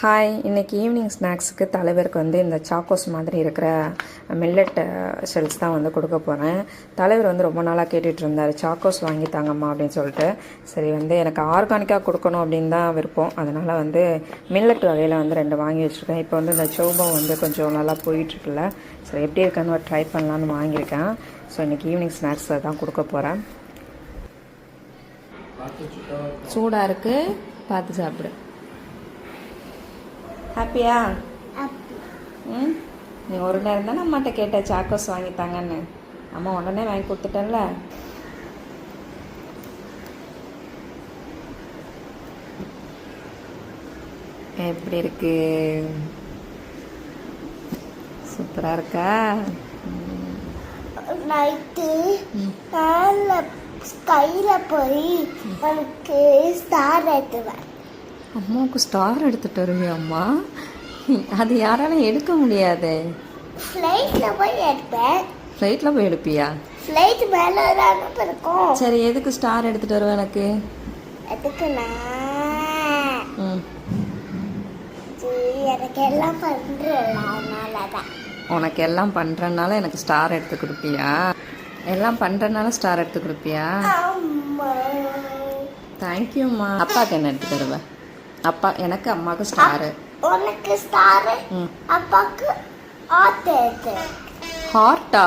Hi, இன்றைக்கி evening ஸ்நாக்ஸுக்கு தலைவருக்கு வந்து இந்த சாக்கோஸ் மாதிரி இருக்கிற மில்லட் ஷெல்ஸ் தான் வந்து கொடுக்க போகிறேன். தலைவர் வந்து ரொம்ப நாளாக கேட்டுட்டு இருந்தார், சாக்கோஸ் வாங்கி தாங்கம்மா அப்படின்னு சொல்லிட்டு. சரி, வந்து எனக்கு ஆர்கானிக்காக கொடுக்கணும் அப்படின்னு தான் விருப்பம். அதனால் வந்து மில்லட் வகையில் வந்து 2 வாங்கி வச்சுருக்கேன். இப்போ வந்து இந்த சோபம் வந்து கொஞ்சம் நல்லா போயிட்டுருக்குல்ல, சரி எப்படி இருக்கான்னு ட்ரை பண்ணலான்னு வாங்கியிருக்கேன். ஸோ இன்றைக்கி ஈவினிங் ஸ்நாக்ஸை தான் கொடுக்க போகிறேன். சூடாக இருக்குது, பார்த்து சாப்பிடு. ஹாப்பியா? ம், நீ ஒரு நேரம் தானே அம்மாட்ட கேட்ட சாக்கோஸ் வாங்கித்தாங்கன்னு. அம்மா உடனே வாங்கி கொடுத்துட்டேன்ல. எப்படி இருக்கு? சூப்பரா இருக்கா? நைட்டு கையில போய் எனக்கு ஸ்டார் எடுத்துவேன். அம்மாவுக்கு ஸ்டார் எடுத்துட்டு வருவியா அம்மா? அது யாராலும் எடுக்க முடியாது. ஃப்ளைட்டில் போய் எடுப்பேன். ஃப்ளைட்டில் போய் எடுப்பியா? ஃப்ளைட் மேலே தானே இருக்கும். சரி, எதுக்கு ஸ்டார் எடுத்துட்டு வருவேன் எனக்கு? எதுக்குண்ணா எனக்கு எல்லாம் பண்ணுறேன், அதனால தான். உனக்கு எல்லாம் பண்ணுறதுனால எனக்கு ஸ்டார் எடுத்து கொடுப்பியா? எல்லாம் பண்ணுறதுனால ஸ்டார் எடுத்து கொடுப்பியா? தேங்க்யூம்மா. அப்பாவுக்கு என்ன எடுத்து தருவேன்? அப்பா எனக்கு, அம்மாவுக்கு ஸ்டாரு. உனக்கு ஸ்டாரு, அப்பாவுக்கு ஹார்ட். ஹார்ட்டா?